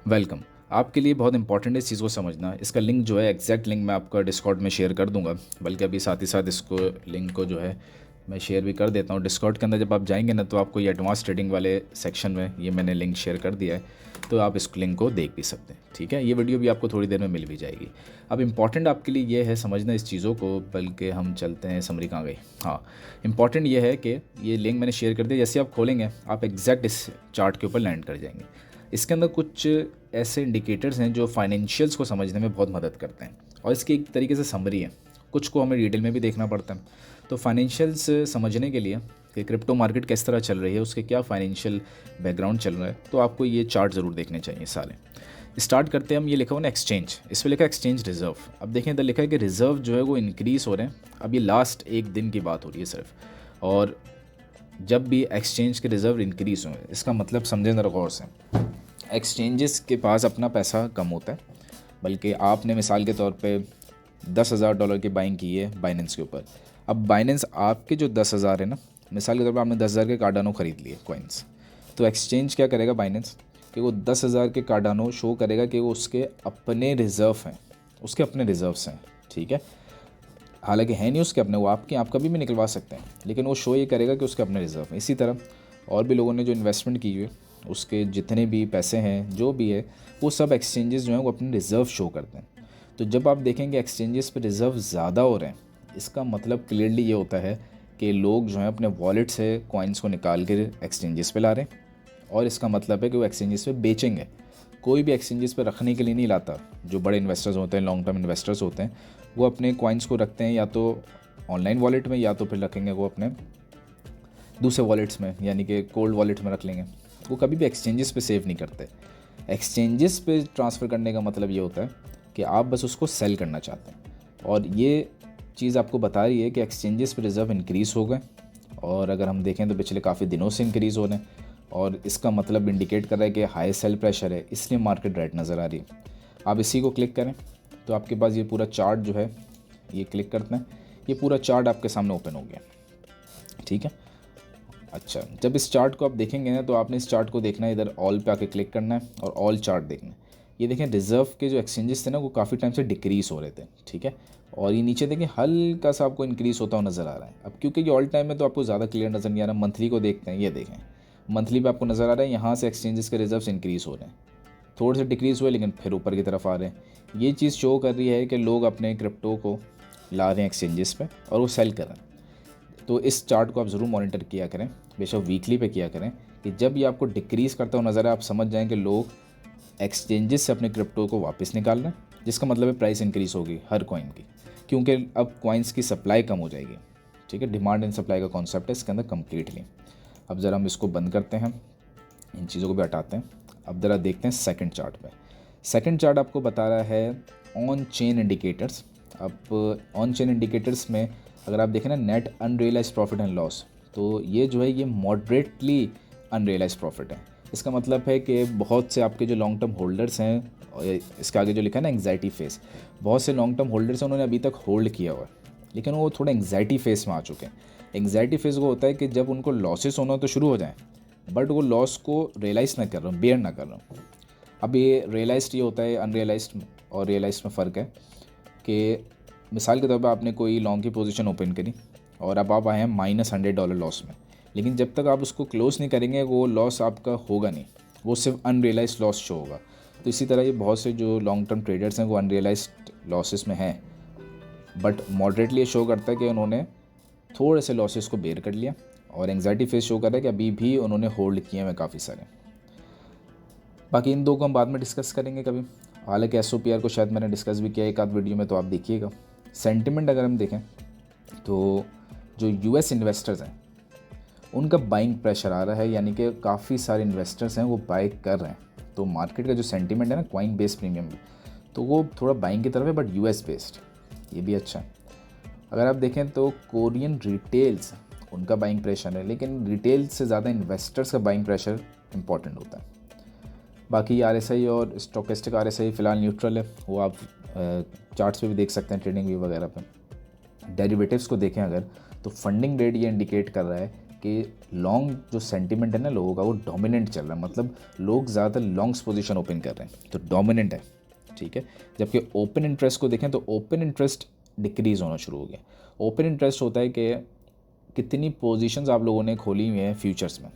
Welcome. आपके लिए बहुत इंपॉर्टेंट है इस चीज़ को समझना। इसका लिंक जो है एग्जैक्ट लिंक मैं आपका डिस्कॉर्ड में शेयर कर दूंगा, बल्कि अभी साथ ही साथ इसको लिंक को जो है मैं शेयर भी कर देता हूँ। डिस्कॉर्ड के अंदर जब आप जाएंगे ना, तो आपको ये एडवांस ट्रेडिंग वाले सेक्शन में ये मैंने लिंक शेयर कर दिया है, तो आप इस लिंक को देख भी सकते हैं। ठीक है, ये वीडियो भी आपको थोड़ी देर में मिल भी जाएगी। अब इंपॉर्टेंट आपके लिए ये है समझना इस चीज़ों को, बल्कि हम चलते हैं। समरी कहाँ गई? हाँ, इंपॉर्टेंट ये है कि ये लिंक मैंने शेयर कर दिया, जैसे आप खोलेंगे आप एग्जैक्ट इस चार्ट के ऊपर लैंड कर जाएंगे। इसके अंदर कुछ ऐसे इंडिकेटर्स हैं जो फाइनेंशियल्स को समझने में बहुत मदद करते हैं, और इसकी एक तरीके से समरी है। कुछ को हमें डिटेल में भी देखना पड़ता है। तो फाइनेंशियल्स समझने के लिए कि क्रिप्टो मार्केट किस तरह चल रही है, उसके क्या फाइनेंशियल बैकग्राउंड चल रहा है, तो आपको ये चार्ट ज़रूर देखने चाहिए सारे। स्टार्ट करते हैं हम। ये लिखा हुआ ना एक्सचेंज, इस पर लिखा है एक्सचेंज रिजर्व। अब देखें इधर लिखा है कि रिजर्व जो है वो इंक्रीज़ हो रहे हैं। अब ये लास्ट एक दिन की बात हो रही है सिर्फ। और जब भी एक्सचेंज के रिजर्व इंक्रीज़ हों, इसका मतलब समझें ज़रा गौर से। एक्सचेंजेस के पास अपना पैसा कम होता है, बल्कि आपने मिसाल के तौर पे $10,000 की बाइंग की है बाइनेंस के ऊपर। अब बाइनेंस आपके जो 10,000 है ना, मिसाल के तौर पे आपने 10,000 के कार्डानो ख़रीद लिए कॉइन्स, तो एक्सचेंज क्या करेगा बाइनेंस कि वो 10,000 के कार्डानो शो करेगा कि वो उसके अपने रिज़र्व हैं, उसके अपने रिज़र्व्स हैं। ठीक है, हालांकि है नहीं उसके अपने, वो आपके आप कभी भी निकलवा सकते हैं, लेकिन वो शो ये करेगा कि उसके अपने रिज़र्व हैं। इसी तरह और भी लोगों ने जो इन्वेस्टमेंट की हुई है, उसके जितने भी पैसे हैं जो भी है, वो सब एक्सचेंजेस जो हैं वो अपने रिज़र्व शो करते हैं। तो जब आप देखेंगे एक्सचेंजेस पे रिज़र्व ज़्यादा हो रहे हैं, इसका मतलब क्लियरली ये होता है कि लोग जो हैं अपने वॉलेट से कॉइन्स को निकाल कर एक्सचेंजेस पे ला रहे हैं, और इसका मतलब है कि वो एक्सचेंजेस पे बेचेंगे। कोई भी एक्सचेंजेस पे रखने के लिए नहीं लाता। जो बड़े इन्वेस्टर्स होते हैं, लॉन्ग टर्म इन्वेस्टर्स होते हैं, वो अपने कॉइन्स को रखते हैं या तो ऑनलाइन वॉलेट में, या तो फिर रखेंगे वो अपने दूसरे वॉलेट्स में, यानी कि कोल्ड वॉलेट में रख लेंगे। वो कभी भी एक्सचेंजेस पे सेव नहीं करते। एक्सचेंजेस पे ट्रांसफ़र करने का मतलब ये होता है कि आप बस उसको सेल करना चाहते हैं, और ये चीज़ आपको बता रही है कि एक्सचेंजेस पे रिज़र्व इंक्रीज़ हो गए। और अगर हम देखें तो पिछले काफ़ी दिनों से इंक्रीज़ हो रहे हैं, और इसका मतलब इंडिकेट कर रहा है कि हाई सेल प्रेशर है, इसलिए मार्केट रेड नज़र आ रही है। आप इसी को क्लिक करें तो आपके पास ये पूरा चार्ट जो है, ये क्लिक करते हैं, ये पूरा चार्ट आपके सामने ओपन हो गया। ठीक है, अच्छा, जब इस चार्ट को आप देखेंगे ना, तो आपने इस चार्ट को देखना है, इधर ऑल पे आके क्लिक करना है और ऑल चार्ट देखना है। ये देखें रिज़र्व के जो एक्सचेंजेस थे ना, वो काफ़ी टाइम से डिक्रीज़ हो रहे थे। ठीक है, और ये नीचे देखें हल्का सा आपको इंक्रीज़ होता हुआ नज़र आ रहा है। अब क्योंकि ये ऑल टाइम में तो आपको ज़्यादा क्लियर नज़र नहीं आ रहा, मंथली को देखते हैं। ये देखें मंथली पे आपको नज़र आ रहा है, यहाँ से एक्सचेंजेस के रिजर्व्स इंक्रीज़ हो रहे हैं। थोड़े से डिक्रीज़ हुए लेकिन फिर ऊपर की तरफ आ रहे हैं। ये चीज़ शो कर रही है कि लोग अपने क्रिप्टो को ला रहे हैं एक्सचेंजेस पे और वो सेल कर रहे हैं। तो इस चार्ट को आप ज़रूर मॉनिटर किया करें, बेशक वीकली पे किया करें, कि जब ये आपको डिक्रीज़ करता हुआ नज़र आए, आप समझ जाएं कि लोग एक्सचेंजेस से अपने क्रिप्टो को वापस निकाल रहे हैं, जिसका मतलब है प्राइस इंक्रीज़ होगी हर कॉइन की, क्योंकि अब कॉइन्स की सप्लाई कम हो जाएगी। ठीक है, डिमांड एंड सप्लाई का कॉन्सेप्ट है इसके अंदर कम्प्लीटली। अब ज़रा हम इसको बंद करते हैं, इन चीज़ों को भी हटाते हैं। अब ज़रा देखते हैं सेकंड चार्ट पे। सेकंड चार्ट आपको बता रहा है ऑन चेन इंडिकेटर्स। अब ऑन चेन इंडिकेटर्स में अगर आप देखें ना, net unrealise profit and loss, तो ये जो है ये मॉडरेटली अनरियलाइज प्रॉफिट है। इसका मतलब है कि बहुत से आपके जो लॉन्ग टर्म होल्डर्स हैं, और इसके आगे जो लिखा है ना एंग्जाइटी फेस, बहुत से लॉन्ग टर्म होल्डर्स हैं, उन्होंने अभी तक होल्ड किया हुआ है, लेकिन वो थोड़ा एंग्जाइटी फेस में आ चुके हैं। एंग्जाइटी फेस वो होता है कि जब उनको लॉसेस होना तो शुरू हो जाए, बट वो लॉस को रियलाइज़ ना कर रहा हूँ, बेयर ना कर रहा हूँ। अब ये रियलाइज्ड ये होता है, अनरियलाइज्ड और रियलाइज्ड में फ़र्क है कि मिसाल के तौर पर आपने कोई लॉन्ग की पोजीशन ओपन करी और अब आप आए हैं -$100 लॉस में, लेकिन जब तक आप उसको क्लोज नहीं करेंगे वो लॉस आपका होगा नहीं, वो सिर्फ अनरियलाइज्ड लॉस शो होगा। तो इसी तरह ये बहुत से जो लॉन्ग टर्म ट्रेडर्स हैं वो अनरियलाइज्ड लॉसेस में हैं, बट मॉडरेटली ये शो करता है कि उन्होंने थोड़े से लॉसेस को बेयर कर लिया, और एंग्जाइटी फेस शो कर रहा है कि अभी भी उन्होंने होल्ड किए हैं काफ़ी सारे। बाकी इन दो को हम बाद में डिस्कस करेंगे कभी, हालांकि SOPR को शायद मैंने डिस्कस भी किया एक आध वीडियो में, तो आप देखिएगा। सेंटिमेंट अगर हम देखें तो जो US इन्वेस्टर्स हैं उनका बाइंग प्रेशर आ रहा है, यानी कि काफ़ी सारे इन्वेस्टर्स हैं वो बाई कर रहे हैं। तो मार्केट का जो सेंटिमेंट है ना कॉइन बेस्ड प्रीमियम, तो वो थोड़ा बाइंग की तरफ है, बट US बेस्ड, ये भी अच्छा है। अगर आप देखें तो कोरियन रिटेल्स, उनका बाइंग प्रेशर है, लेकिन रिटेल से ज़्यादा इन्वेस्टर्स का बाइंग प्रेशर इंपॉर्टेंट होता है। बाकी RSI और स्टोकेस्टिक RSI फ़िलहाल न्यूट्रल है, वो आप चार्ट्स पे भी देख सकते हैं, ट्रेडिंग व्यू वगैरह पे। डेरिवेटिव्स को देखें अगर, तो फंडिंग रेट ये इंडिकेट कर रहा है कि लॉन्ग जो सेंटीमेंट है ना लोगों का वो डोमिनेंट चल रहा है, मतलब लोग ज़्यादातर लॉन्ग्स पोजीशन ओपन कर रहे हैं, तो डोमिनेंट है, ठीक है। जबकि ओपन इंटरेस्ट को देखें तो ओपन इंटरेस्ट डिक्रीज़ होना शुरू हो गया। ओपन इंटरेस्ट होता है कि कितनी पोजीशंस आप लोगों ने खोली हुई हैं फ्यूचर्स में।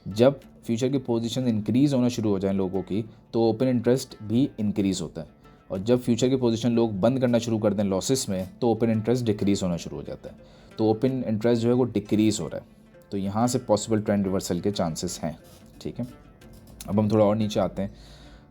जब फ्यूचर की पोजीशन इंक्रीज़ होना शुरू हो जाए लोगों की, तो ओपन इंटरेस्ट भी इंक्रीज़ होता है, और जब फ्यूचर की पोजीशन लोग बंद करना शुरू कर दें लॉसेस में, तो ओपन इंटरेस्ट डिक्रीज़ होना शुरू हो जाता है। तो ओपन इंटरेस्ट जो है वो डिक्रीज़ हो रहा है, तो यहाँ से पॉसिबल ट्रेंड रिवर्सल के चांसेस हैं, ठीक है। अब हम थोड़ा और नीचे आते हैं,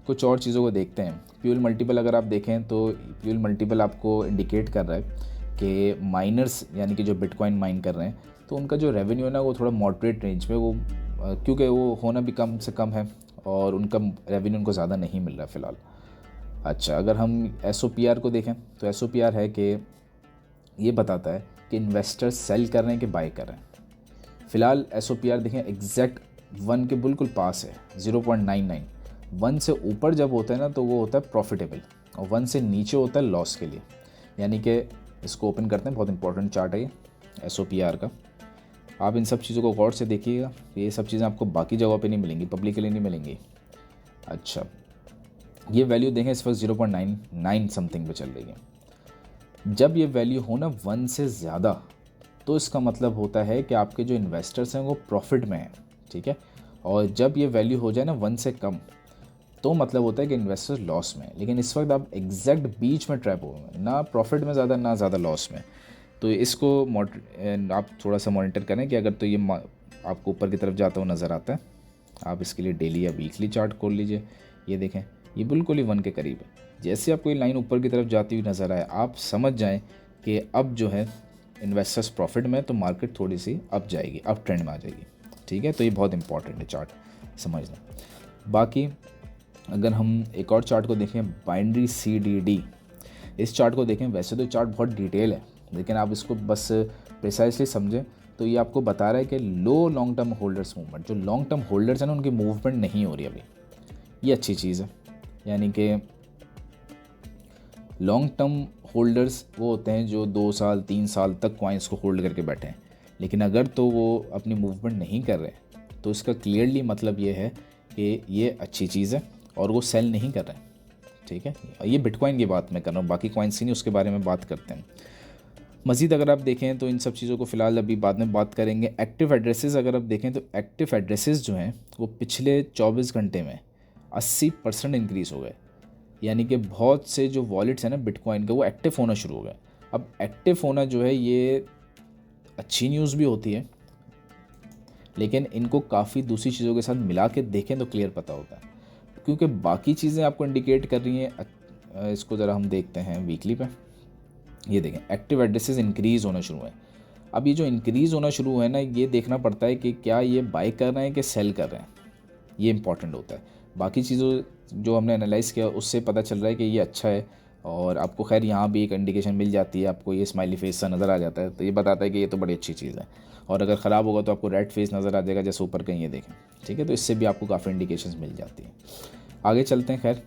कुछ और चीज़ों को देखते हैं। फ्यूल मल्टीपल अगर आप देखें तो फ्यूल मल्टीपल आपको इंडिकेट कर रहा है कि माइनर्स यानी कि जो बिटकॉइन माइन कर रहे हैं, तो उनका जो रेवेन्यू है ना वो थोड़ा मॉडरेट रेंज में, वो क्योंकि वो होना भी कम से कम है और उनका रेवेन्यू उनको ज़्यादा नहीं मिल रहा है फ़िलहाल। अच्छा, अगर हम SOPR को देखें तो SOPR है कि ये बताता है कि इन्वेस्टर्स सेल कर रहे हैं कि बाय कर रहे हैं। फ़िलहाल SOPR देखें एग्जैक्ट 1 के बिल्कुल पास है, 0.99। 1 से ऊपर जब होता है ना तो वो होता है प्रॉफिटेबल, और 1 से नीचे होता है लॉस के लिए। यानी कि इसको ओपन करते हैं, बहुत इंपॉर्टेंट चार्ट है ये SOPR का। आप इन सब चीज़ों को गौर से देखिएगा, ये सब चीज़ें आपको बाकी जगहों पे नहीं मिलेंगी, पब्लिकली नहीं मिलेंगी। अच्छा, ये वैल्यू देखें इस वक्त 0.99 समथिंग पे चल रही है। जब ये वैल्यू हो ना 1 से ज़्यादा, तो इसका मतलब होता है कि आपके जो इन्वेस्टर्स हैं वो प्रॉफिट में हैं, ठीक है। और जब ये वैल्यू हो जाए ना 1 से कम, तो मतलब होता है कि इन्वेस्टर्स लॉस में है। लेकिन इस वक्त आप एग्जैक्ट बीच में ट्रैप हो गए, ना प्रॉफिट में ज़्यादा ना ज़्यादा लॉस में। तो इसको आप थोड़ा सा मॉनिटर करें कि अगर तो ये आपको ऊपर की तरफ जाता हुआ नज़र आता है, आप इसके लिए डेली या वीकली चार्ट खोल लीजिए। ये देखें, ये बिल्कुल ही 1 के करीब है। जैसे आपको ये लाइन ऊपर की तरफ जाती हुई नज़र आए, आप समझ जाएं कि अब जो है इन्वेस्टर्स प्रॉफिट में, तो मार्केट थोड़ी सी अप जाएगी, अप ट्रेंड में आ जाएगी, ठीक है। तो ये बहुत इंपॉर्टेंट है चार्ट समझना। बाकी अगर हम एक और चार्ट को देखें, बाइनरी CDD, इस चार्ट को देखें, वैसे तो चार्ट बहुत डिटेल है, लेकिन आप इसको बस प्रिसाइसली समझें तो ये आपको बता रहा है कि लो लॉन्ग टर्म होल्डर्स मूवमेंट, जो लॉन्ग टर्म होल्डर्स हैं ना उनकी मूवमेंट नहीं हो रही अभी। ये अच्छी चीज़ है, यानी कि लॉन्ग टर्म होल्डर्स वो होते हैं जो 2 साल 3 साल तक कॉइन्स को होल्ड करके बैठे हैं, लेकिन अगर तो वो अपनी मूवमेंट नहीं कर रहे, तो इसका क्लियरली मतलब ये है कि ये अच्छी चीज़ है और वो सेल नहीं कर रहे हैं, ठीक है। ये बिटकॉइन की बात मैं कर रहा हूँ, बाकी कॉइन्स की नहीं, उसके बारे में बात करते हैं। मज़ीद अगर आप देखें तो इन सब चीज़ों को फ़िलहाल अभी बाद में बात करेंगे। एक्टिव एड्रेसेस अगर आप देखें तो एक्टिव एड्रेसेस जो हैं वो पिछले 24 घंटे में 80% इंक्रीज़ हो गए। यानी कि बहुत से जो वॉलेट्स हैं ना बिटकॉइन के, वो एक्टिव होना शुरू हो गए। अब एक्टिव होना जो है ये अच्छी न्यूज़ भी होती है, लेकिन इनको काफ़ी दूसरी चीज़ों के साथ मिला के देखें तो क्लियर पता होता है, क्योंकि बाकी चीज़ें आपको इंडिकेट कर रही हैं। इसको ज़रा हम देखते हैं वीकली पे। ये देखें, एक्टिव एड्रेसेस इंक्रीज़ होना शुरू है। अब ये जो इंक्रीज़ होना शुरू है ना, ये देखना पड़ता है कि क्या ये बाय कर रहे हैं कि सेल कर रहे हैं, ये इंपॉर्टेंट होता है। बाकी चीज़ों जो हमने एनालाइज़ किया उससे पता चल रहा है कि ये अच्छा है, और आपको खैर यहाँ भी एक इंडिकेशन मिल जाती है, आपको ये स्माइली फेस सा नज़र आ जाता है, तो ये बताता है कि ये तो बड़ी अच्छी चीज़ है। और अगर ख़राब होगा तो आपको रेड फेस नज़र आ जाएगा, जैसे ऊपर कहीं ये देखें, ठीक है। तो इससे भी आपको काफ़ी इंडिकेशंस मिल जाती हैं। आगे चलते हैं। खैर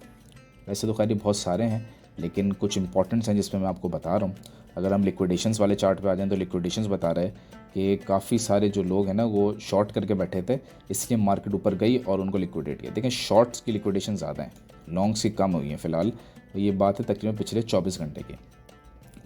वैसे तो खैर ये बहुत सारे हैं, लेकिन कुछ इंपॉर्टेंट्स हैं जिसमें मैं आपको बता रहा हूँ। अगर हम लिक्विडेशंस वाले चार्ट पे आ जाएं तो लिक्विडेशंस बता रहे हैं कि काफ़ी सारे जो लोग हैं ना वो शॉर्ट करके बैठे थे, इसलिए मार्केट ऊपर गई और उनको लिक्विडेट किया। देखें, शॉर्ट्स की लिक्विडेशन ज़्यादा हैं, लॉन्ग्स की कम हुई हैं फ़िलहाल। तो ये बात है तकरीबन पिछले 24 घंटे की।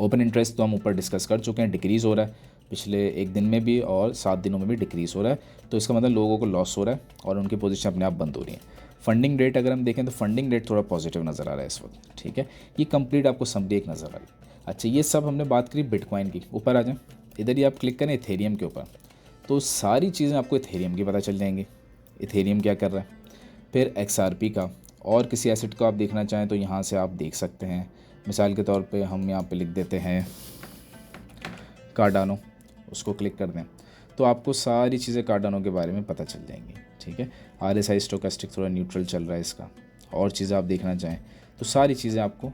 ओपन इंटरेस्ट तो हम ऊपर डिस्कस कर चुके हैं, डिक्रीज़ हो रहा है, पिछले एक दिन में भी और 7 दिनों में भी डिक्रीज़ हो रहा है। तो इसका मतलब लोगों को लॉस हो रहा है और उनकी पोजीशन अपने आप बंद हो रही है। फंडिंग रेट अगर हम देखें तो फंडिंग रेट थोड़ा पॉजिटिव नज़र आ रहा है इस वक्त, ठीक है। ये कंप्लीट आपको समरी एक नज़र आ रही है। अच्छा, ये सब हमने बात करी बिटकॉइन की। ऊपर आ जाएं, इधर ही आप क्लिक करें इथेरियम के ऊपर, तो सारी चीज़ें आपको इथेरियम की पता चल जाएंगी। इथेरियम क्या कर रहा है, फिर XRP का, और किसी एसेट को आप देखना चाहें तो यहाँ से आप देख सकते हैं। मिसाल के तौर पे हम यहाँ पे लिख देते हैं कार्डानो, उसको क्लिक कर दें तो आपको सारी चीज़ें कार्डानो के बारे में पता चल जाएंगी, ठीक है। RSI स्टोकेस्टिक थोड़ा न्यूट्रल चल रहा है इसका, और चीज़ें आप देखना चाहें तो सारी चीज़ें आपको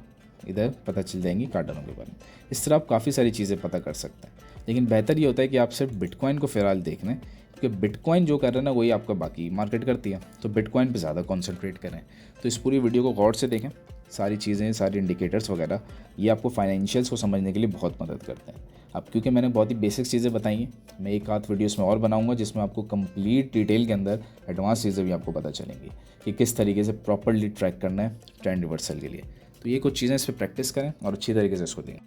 इधर पता चल जाएंगी कार्डानो के बारे में। इस तरह आप काफ़ी सारी चीज़ें पता कर सकते हैं, लेकिन बेहतर ये होता है कि आप सिर्फ बिटकॉइन को फ़िलहाल देख लें, क्योंकि बिटकॉइन जो कर रहा है ना वही आपका बाकी मार्केट करती है, तो बिटकॉइन पे ज़्यादा कॉन्सेंट्रेट करें। तो इस पूरी वीडियो को गौर से देखें, सारी चीज़ें, सारी इंडिकेटर्स वगैरह, ये आपको फाइनेंशियल्स को समझने के लिए बहुत मदद करते हैं। अब क्योंकि मैंने बहुत ही बेसिक चीज़ें बताई हैं, मैं एक आध वीडियोस में और बनाऊंगा जिसमें आपको कंप्लीट डिटेल के अंदर एडवांस चीज़ें भी आपको पता चलेंगी कि किस तरीके से प्रॉपरली ट्रैक करना है ट्रेंड रिवर्सल के लिए। तो ये कुछ चीज़ें इस पर प्रैक्टिस करें और अच्छी तरीके से इसको दें।